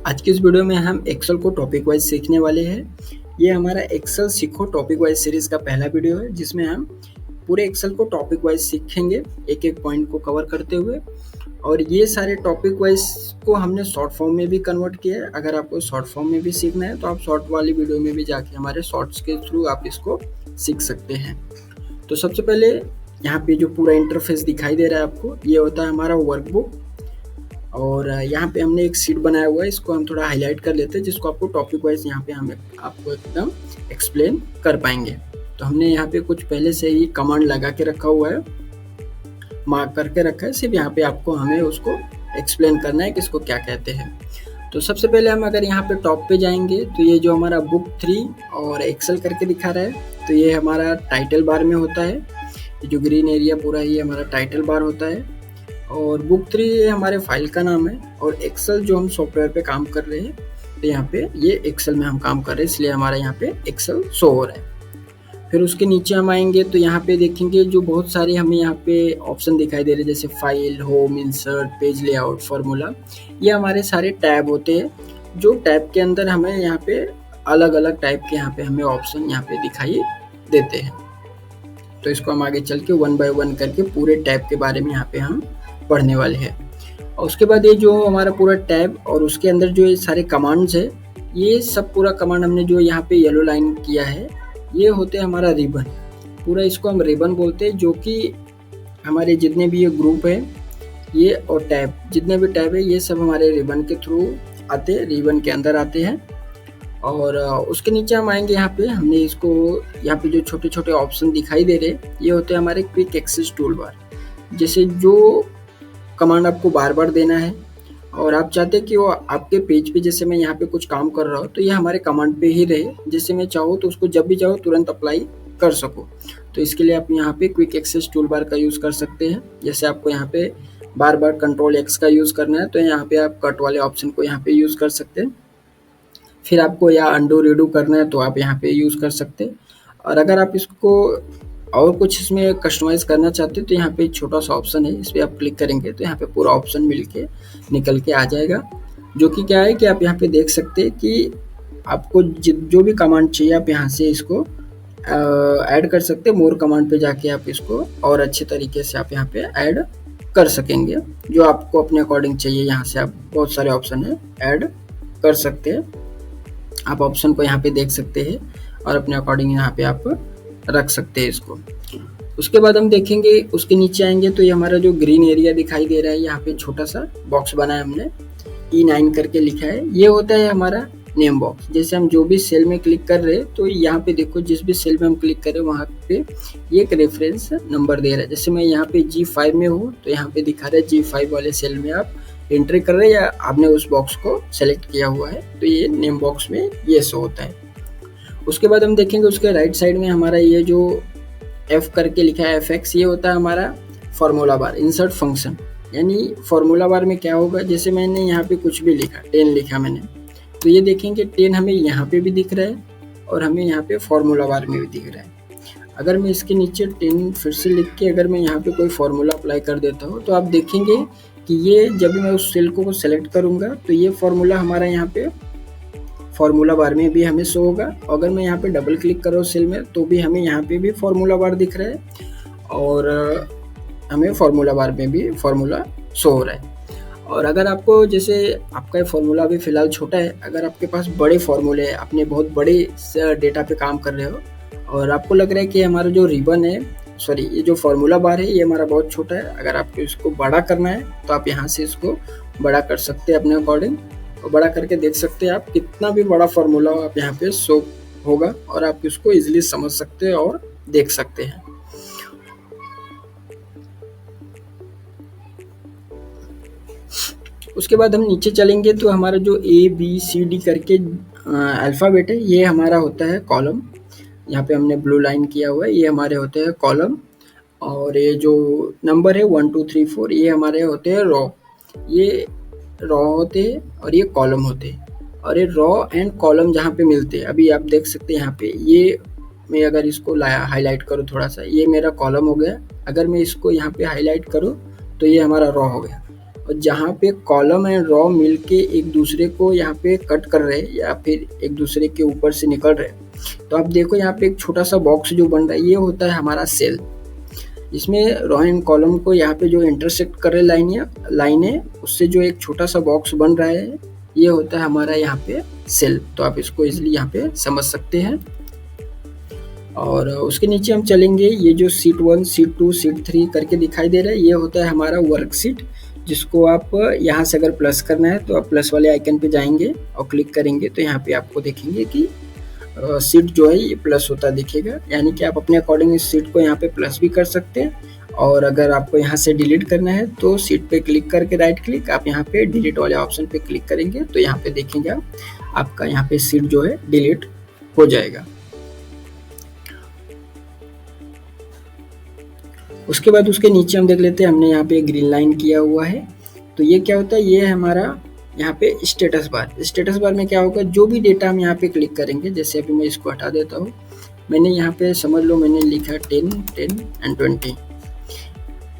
आज की इस वीडियो में हम एक्सेल को टॉपिक वाइज सीखने वाले हैं। ये हमारा एक्सेल सीखो टॉपिक वाइज सीरीज का पहला वीडियो है, जिसमें हम पूरे एक्सेल को टॉपिक वाइज सीखेंगे, एक एक पॉइंट को कवर करते हुए। और ये सारे टॉपिक वाइज को हमने शॉर्ट फॉर्म में भी कन्वर्ट किया है। अगर आपको शॉर्ट फॉर्म में भी सीखना है तो आप शॉर्ट वाली वीडियो में भी जाके हमारे शॉर्ट्स के थ्रू आप इसको सीख सकते हैं। तो सबसे पहले यहाँ पे जो पूरा इंटरफेस दिखाई दे रहा है आपको, ये होता है हमारा वर्कबुक। और यहाँ पे हमने एक शीट बनाया हुआ है, इसको हम थोड़ा हाईलाइट कर लेते हैं, जिसको आपको टॉपिक वाइज यहाँ पे हम आपको एकदम एक्सप्लेन कर पाएंगे। तो हमने यहाँ पे कुछ पहले से ही कमांड लगा के रखा हुआ है, मार्क करके रखा है, सिर्फ यहाँ पे आपको हमें उसको एक्सप्लेन करना है कि इसको क्या कहते हैं। तो सबसे पहले हम अगर यहाँ पे टॉप पे जाएंगे तो ये जो हमारा बुक 3 और एक्सेल करके दिखा रहा है, तो ये हमारा टाइटल बार में होता है। ये जो ग्रीन एरिया पूरा ये हमारा टाइटल बार होता है। और बुक 3 ये हमारे फाइल का नाम है। और एक्सेल जो हम सॉफ्टवेयर पे काम कर रहे हैं, तो यहाँ पे ये एक्सेल में हम काम कर रहे हैं, इसलिए हमारा यहाँ पे एक्सेल शो हो रहा है। फिर उसके नीचे हम आएंगे तो यहाँ पे देखेंगे जो बहुत सारे हमें यहाँ पे ऑप्शन दिखाई दे रहे हैं, जैसे file, home, insert, page layout, formula. ये हमारे सारे टैब होते हैं, जो टैब के अंदर हमें यहाँ पे अलग अलग टाइप के यहाँ पे हमें ऑप्शन यहाँ पे दिखाई देते हैं। तो इसको हम आगे चल के 1 बाय 1 करके पूरे टैब के बारे में यहाँ पे हम पढ़ने वाले हैं। और उसके बाद ये जो हमारा पूरा टैब और उसके अंदर जो ये सारे कमांड्स है, ये सब पूरा कमांड हमने जो यहाँ पे येलो लाइन किया है, ये होते हैं हमारा रिबन। पूरा इसको हम रिबन बोलते हैं, जो कि हमारे जितने भी ये ग्रुप है ये और टैब, जितने भी टैब है ये सब हमारे रिबन के थ्रू आते हैं, रिबन के अंदर आते हैं। और उसके नीचे हम आएंगे, यहाँ पे हमने इसको यहाँ पे जो छोटे छोटे ऑप्शन दिखाई दे रहे हैं, ये होते हैं हमारे क्विक एक्सेस टूल बार। जैसे जो कमांड आपको बार बार देना है और आप चाहते हैं कि वो आपके पेज पे, जैसे मैं यहाँ पे कुछ काम कर रहा हूँ तो ये हमारे कमांड पे ही रहे, जैसे मैं चाहूँ तो उसको जब भी चाहो तुरंत अप्लाई कर सको। तो इसके लिए आप यहाँ पे क्विक एक्सेस टूल बार का यूज़ कर सकते हैं। जैसे आपको यहाँ पे बार बार कंट्रोल X का यूज़ करना है, तो यहाँ पे आप कट वाले ऑप्शन को यहाँ पे यूज़ कर सकते हैं। फिर आपको या अंडू रीडू करना है तो आप यहाँ पे यूज़ कर सकते हैं। और अगर आप इसको और कुछ इसमें कस्टमाइज करना चाहते हैं तो यहाँ पे एक छोटा सा ऑप्शन है, इस पर आप क्लिक करेंगे तो यहाँ पे पूरा ऑप्शन मिलके निकल के आ जाएगा। जो कि क्या है कि आप यहाँ पे देख सकते हैं कि आपको जो भी कमांड चाहिए आप यहाँ से इसको ऐड कर सकते हैं। मोर कमांड पे जाके आप इसको और अच्छे तरीके से आप यहाँ पे ऐड कर सकेंगे, जो आपको अपने अकॉर्डिंग चाहिए। यहाँ से आप बहुत सारे ऑप्शन है ऐड कर सकते हैं। आप ऑप्शन को यहाँ पे देख सकते हैं और अपने अकॉर्डिंग यहाँ पे आप रख सकते हैं इसको। उसके बाद हम देखेंगे, उसके नीचे आएंगे तो ये हमारा जो ग्रीन एरिया दिखाई दे रहा है, यहाँ पे छोटा सा बॉक्स बना है हमने, E9 करके लिखा है। ये होता है हमारा नेम बॉक्स। जैसे हम जो भी सेल में क्लिक कर रहे हैं तो यहाँ पे देखो, जिस भी सेल में हम क्लिक कर रहे हैं वहाँ पे ये एक रेफरेंस नंबर दे रहा है। जैसे मैं यहाँ पे G5 में हूँ तो यहाँ पे दिखा रहा है G5 वाले सेल में आप एंट्री कर रहे हैं या आपने उस बॉक्स को सेलेक्ट किया हुआ है, तो ये नेम बॉक्स में ये शो होता है। उसके बाद हम देखेंगे उसके राइट साइड में हमारा ये जो F करके लिखा है FX, ये होता है हमारा फार्मूला बार, इंसर्ट फंक्शन। यानी फार्मूला बार में क्या होगा, जैसे मैंने यहाँ पे कुछ भी लिखा, 10 लिखा मैंने, तो ये देखेंगे 10 हमें यहाँ पे भी दिख रहा है और हमें यहाँ पे फार्मूला बार में भी दिख रहा है। अगर मैं इसके नीचे 10 फिर से लिख के अगर मैं यहाँ पे कोई फार्मूला अप्लाई कर देता हूँ, तो आप देखेंगे कि ये जब भी मैं उस सेल को सेलेक्ट करूँगा तो ये फार्मूला हमारा यहाँ पे फार्मूला बार में भी हमें शो होगा। अगर मैं यहाँ पे डबल क्लिक करूँ सेल में तो भी हमें यहाँ पे भी फार्मूला बार दिख रहा है और हमें फार्मूला बार में भी फार्मूला शो हो रहा है। और अगर आपको, जैसे आपका फार्मूला अभी फ़िलहाल छोटा है, अगर आपके पास बड़े फार्मूले हैं, अपने बहुत बड़े डेटा पे काम कर रहे हो और आपको लग रहा है कि हमारा जो रिबन है, सॉरी ये जो फार्मूला बार है ये हमारा बहुत छोटा है, अगर आपको इसको बड़ा करना है तो आप यहाँ से इसको बड़ा कर सकते हैं अपने अकॉर्डिंग। और बड़ा करके देख सकते हैं आप, कितना भी बड़ा फार्मूला हो आप यहाँ पे शो होगा और आप इसको इजीली समझ सकते हैं और देख सकते हैं। उसके बाद हम नीचे चलेंगे तो हमारा जो ABCD करके अल्फ़ाबेट है, ये हमारा होता है कॉलम। यहाँ पे हमने ब्लू लाइन किया हुआ है, ये हमारे होते हैं कॉलम। और ये जो नंबर है 1 2 3 4, ये हमारे होते हैं रॉ। ये रॉ होते हैं और ये कॉलम होते हैं। और ये रॉ एंड कॉलम जहाँ पे मिलते हैं, अभी आप देख सकते हैं यहाँ पे, ये मैं अगर इसको हाईलाइट करूँ थोड़ा सा, ये मेरा कॉलम हो गया। अगर मैं इसको यहाँ पे हाईलाइट करूँ तो ये हमारा रॉ हो गया। और जहाँ पे कॉलम एंड रो मिलके एक दूसरे को यहाँ पे कट कर रहे हैं या फिर एक दूसरे के ऊपर से निकल रहे हैं। तो आप देखो यहाँ पे एक छोटा सा बॉक्स जो बन रहा है, ये होता है हमारा सेल। इसमें रो एंड कॉलम को यहाँ पे जो इंटरसेक्ट कर रहे लाइनें उससे जो एक छोटा सा बॉक्स बन रहा है, ये होता है हमारा यहाँ पे सेल। तो आप इसको इजिली यहाँ पे समझ सकते हैं। और उसके नीचे हम चलेंगे, ये जो शीट 1, शीट 2, शीट 3 करके दिखाई दे रहा है, ये होता है हमारा वर्कशीट, जिसको आप यहाँ से अगर प्लस करना है तो आप प्लस वाले आइकन पे जाएंगे और क्लिक करेंगे तो यहाँ पे आपको देखेंगे कि शीट जो है ये प्लस होता दिखेगा। यानी कि आप अपने अकॉर्डिंग इस शीट को यहाँ पे प्लस भी कर सकते हैं। और अगर आपको यहाँ से डिलीट करना है तो शीट पे क्लिक करके राइट क्लिक, आप यहाँ पे डिलीट वाले ऑप्शन पे क्लिक करेंगे तो यहाँ पे देखेंगे आप, आपका यहाँ पे शीट जो है डिलीट हो जाएगा। उसके बाद उसके नीचे हम देख लेते हैं, हमने यहाँ पे ग्रीन लाइन किया हुआ है। तो ये क्या होता है, ये है हमारा यहाँ पे स्टेटस बार। स्टेटस बार में क्या होगा, जो भी डेटा हम यहाँ पे क्लिक करेंगे, जैसे अभी मैं इसको हटा देता हूँ, मैंने यहाँ पे समझ लो मैंने लिखा 10, 10 एंड 20।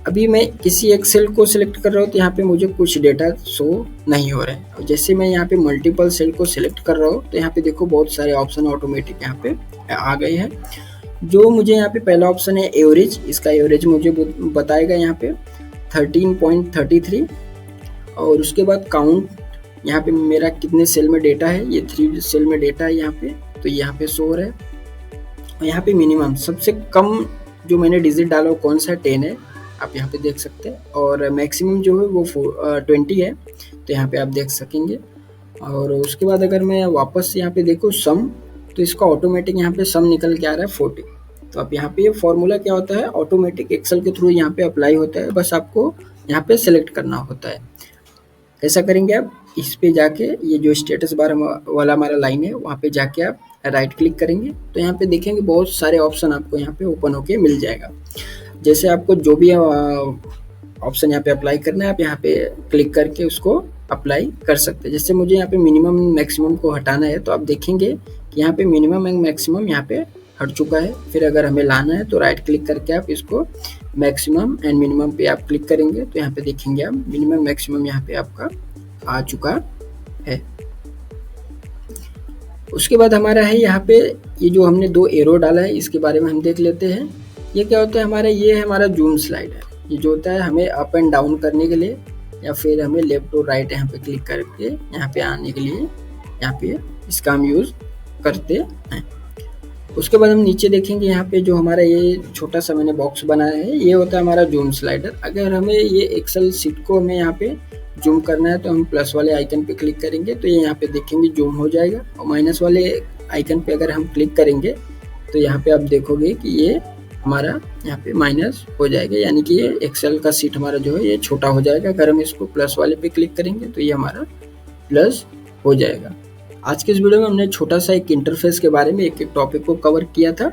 अभी मैं किसी एक सेल को सिलेक्ट कर रहा हूँ तो यहाँ पे मुझे कुछ डेटा शो नहीं हो रहा है। और जैसे मैं यहाँ पे मल्टीपल सेल को सिलेक्ट कर रहा हूँ तो यहाँ पे देखो बहुत सारे ऑप्शन ऑटोमेटिक यहाँ पे आ गए हैं। जो मुझे यहाँ पे पहला ऑप्शन है एवरेज, इसका एवरेज मुझे बताएगा यहाँ पे 13.33। और उसके बाद काउंट, यहाँ पे मेरा कितने सेल में डेटा है, ये 3 सेल में डेटा है यहाँ पे, तो यहाँ पे शो हो रहा है। और यहाँ पे मिनिमम सबसे कम जो मैंने डिजिट डाला वो कौन सा है, 10 है, आप यहाँ पे देख सकते हैं। और मैक्सिमम जो है वो 20 है, तो यहाँ पे आप देख सकेंगे। और उसके बाद अगर मैं वापस यहाँ पे देखूँ सम, तो इसका ऑटोमेटिक यहाँ पे सम निकल के आ रहा है 40। तो आप यहाँ पे ये फॉर्मूला क्या होता है, ऑटोमेटिक एक्सेल के थ्रू यहाँ पे अप्लाई होता है, बस आपको यहाँ पे सेलेक्ट करना होता है। कैसा करेंगे आप, इस पे जाके ये जो स्टेटस बार वाला हमारा लाइन है वहाँ पे जाके आप राइट क्लिक करेंगे तो यहाँ पे देखेंगे बहुत सारे ऑप्शन आपको यहाँ पे ओपन होके मिल जाएगा। जैसे आपको जो भी ऑप्शन यहाँ पे अप्लाई करना है, आप यहाँ पे क्लिक करके उसको अप्लाई कर सकते हैं। जैसे मुझे यहाँ पे मिनिमम मैक्सिमम को हटाना है तो आप देखेंगे कि यहाँ पे मिनिमम एंड मैक्सिमम यहाँ पे हट चुका है। फिर अगर हमें लाना है तो राइट क्लिक करके आप इसको मैक्सिमम एंड मिनिमम पे आप क्लिक करेंगे तो यहाँ पे देखेंगे आप मिनिमम मैक्सिमम यहाँ पे आपका आ चुका है। उसके बाद हमारा है यहाँ पे ये जो हमने 2 एरो डाला है, इसके बारे में हम देख लेते हैं। ये क्या होता है हमारा, ये है हमारा जूम स्लाइड है। ये जो होता है हमें अप एंड डाउन करने के लिए या फिर हमें लेफ्ट और राइट यहाँ पे क्लिक करके यहाँ पे आने के लिए यहाँ पे इसका हम यूज़ करते हैं। उसके बाद हम नीचे देखेंगे यहाँ पे जो हमारा ये छोटा सा मैंने बॉक्स बनाया है, ये होता है हमारा जूम स्लाइडर। अगर हमें ये एक्सेल शीट को हमें यहाँ पे जूम करना है तो हम प्लस वाले आइकन पे क्लिक करेंगे तो ये यहाँ पे देखेंगे जूम हो जाएगा। और माइनस वाले आइकन पे अगर हम क्लिक करेंगे तो यहाँ पे आप देखोगे कि ये हमारा यहाँ पे माइनस हो जाएगा, यानी कि ये एक्सेल का शीट हमारा जो है ये छोटा हो जाएगा। अगर हम इसको प्लस वाले पे क्लिक करेंगे तो ये हमारा प्लस हो जाएगा। आज के इस वीडियो में हमने छोटा सा एक इंटरफेस के बारे में एक टॉपिक को कवर किया था।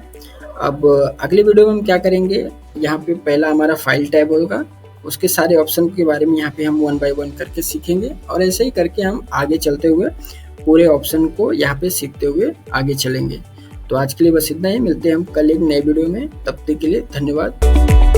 अब अगले वीडियो में हम क्या करेंगे, यहाँ पे पहला हमारा फाइल टैब होगा, उसके सारे ऑप्शन के बारे में यहाँ पे हम 1 बाय 1 करके सीखेंगे और ऐसे ही करके हम आगे चलते हुए पूरे ऑप्शन को यहाँ पे सीखते हुए आगे चलेंगे। तो आज के लिए बस इतना ही, मिलते हैं हम कल एक नए वीडियो में, तब तक के लिए धन्यवाद।